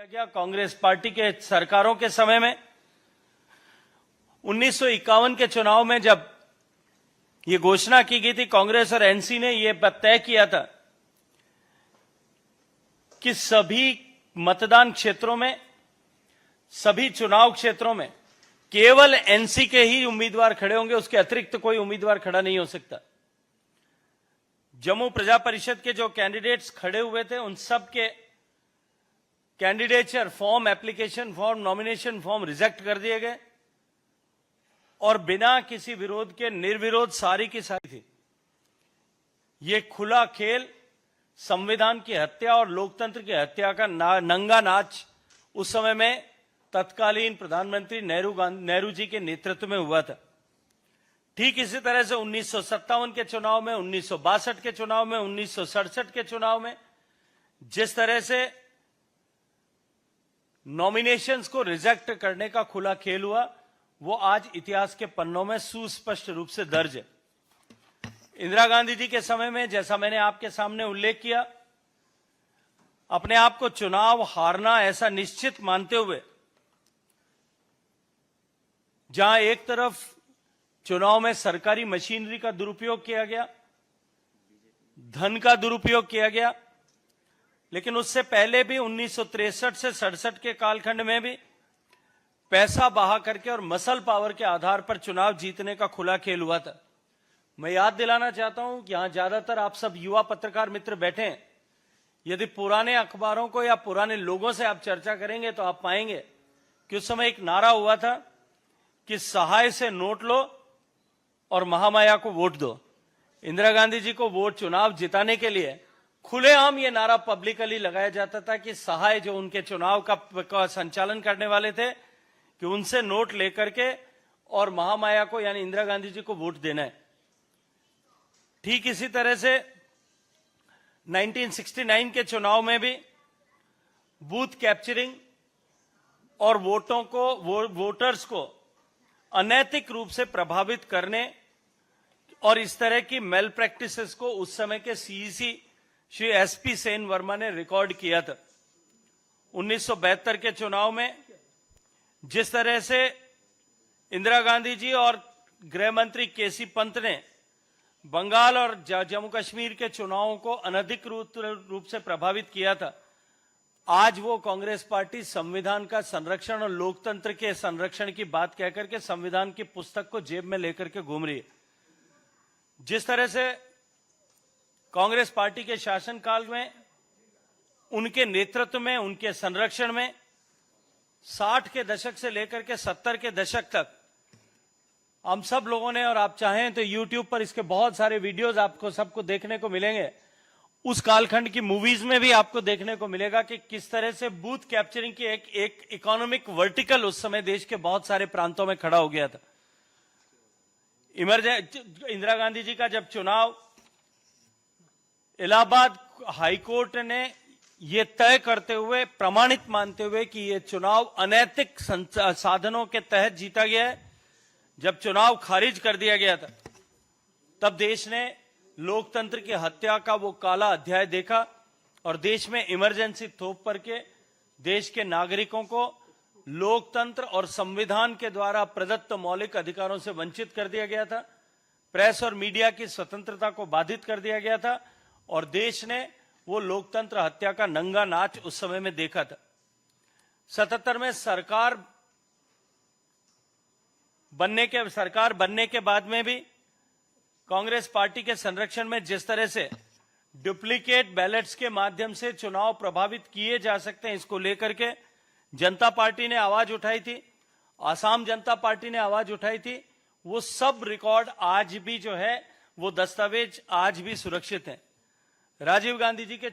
गया कांग्रेस पार्टी के सरकारों के समय में। 1951 के चुनाव में जब ये घोषणा की गई थी, कांग्रेस और एनसी ने यह तय किया था कि सभी मतदान क्षेत्रों में, सभी चुनाव क्षेत्रों में केवल एनसी के ही उम्मीदवार खड़े होंगे, उसके अतिरिक्त कोई उम्मीदवार खड़ा नहीं हो सकता। जम्मू प्रजा परिषद के जो कैंडिडेट्स खड़े हुए थे, उन सब के candidature form, application form, nomination form reject कर दिए गए और बिना किसी विरोध के निर्विरोध सारी की सारी थी। ये खुला खेल, संविधान की हत्या और लोकतंत्र की हत्या का नंगा नाच उस समय में तत्कालीन प्रधानमंत्री नेहरू जी के नेतृत्व में हुआ था। ठीक इसी तरह से 1957 के चुनाव में, 1962 के चुनाव में, 1967 के चुनाव में जिस तरह से नॉमिनेशंस को रिजेक्ट करने का खुला खेल हुआ, वो आज इतिहास के पन्नों में सुस्पष्ट रूप से दर्ज है। इंदिरा गांधी जी के समय में, जैसा मैंने आपके सामने उल्लेख किया, अपने आप को चुनाव हारना ऐसा निश्चित मानते हुए, जहां एक तरफ चुनाव में सरकारी मशीनरी का दुरुपयोग किया गया, धन का दुरुपयोग किया गया, लेकिन उससे पहले भी 1963 से 67 के कालखंड में भी पैसा बहा करके और मसल पावर के आधार पर चुनाव जीतने का खुला खेल हुआ था। मैं याद दिलाना चाहता हूं कि यहां ज्यादातर आप सब युवा पत्रकार मित्र बैठे हैं। यदि पुराने अखबारों को या पुराने लोगों से आप चर्चा करेंगे तो आप पाएंगे कि उस समय एक नारा हुआ था कि सहाय से नोट लो और महामाया को वोट दो। इंदिरा गांधी जी को वोट, चुनाव जिताने के लिए खुलेआम ये नारा पब्लिकली लगाया जाता था कि सहाय, जो उनके चुनाव का संचालन करने वाले थे, कि उनसे नोट लेकर के और महामाया को यानी इंदिरा गांधी जी को वोट देना है। ठीक इसी तरह से 1969 के चुनाव में भी बूथ कैप्चरिंग और वोटर्स को अनैतिक रूप से प्रभावित करने और इस तरह की मेल प्रैक्टिसेस को उस समय के सीईसी श्री एसपी सेन वर्मा ने रिकॉर्ड किया था। 1972 के चुनाव में जिस तरह से इंदिरा गांधी जी और गृह मंत्री केसी पंत ने बंगाल और जम्मू कश्मीर के चुनावों को अनधिकृत रूप से प्रभावित किया था, आज वो कांग्रेस पार्टी संविधान का संरक्षण और लोकतंत्र के संरक्षण की बात कहकर के संविधान की पुस्तक को जेब में लेकर के घूम रही है। जिस तरह से कांग्रेस पार्टी के शासनकाल में, उनके नेतृत्व में, उनके संरक्षण में 60 के दशक से लेकर के 70 के दशक तक हम सब लोगों ने, और आप चाहें तो YouTube पर इसके बहुत सारे वीडियोस आपको सबको देखने को मिलेंगे, उस कालखंड की मूवीज में भी आपको देखने को मिलेगा कि किस तरह से बूथ कैप्चरिंग की एक इकोनॉमिक वर्टिकल उस समय देश के बहुत सारे प्रांतों में खड़ा हो गया था। इंदिरा गांधी जी का जब चुनाव, इलाहाबाद हाईकोर्ट ने यह तय करते हुए, प्रमाणित मानते हुए कि यह चुनाव अनैतिक साधनों के तहत जीता गया है, जब चुनाव खारिज कर दिया गया था, तब देश ने लोकतंत्र की हत्या का वो काला अध्याय देखा और देश में इमरजेंसी थोप करके देश के नागरिकों को लोकतंत्र और संविधान के द्वारा प्रदत्त मौलिक अधिकारों से वंचित कर दिया गया था। प्रेस और मीडिया की स्वतंत्रता को बाधित कर दिया गया था और देश ने वो लोकतंत्र हत्या का नंगा नाच उस समय में देखा था। 77 में सरकार बनने के बाद में भी कांग्रेस पार्टी के संरक्षण में जिस तरह से डुप्लीकेट बैलेट्स के माध्यम से चुनाव प्रभावित किए जा सकते हैं, इसको लेकर के जनता पार्टी ने आवाज उठाई थी, आसाम जनता पार्टी ने आवाज उठाई थी। वो सब रिकॉर्ड आज भी जो है, वो दस्तावेज आज भी सुरक्षित हैं। राजीव गांधी जी के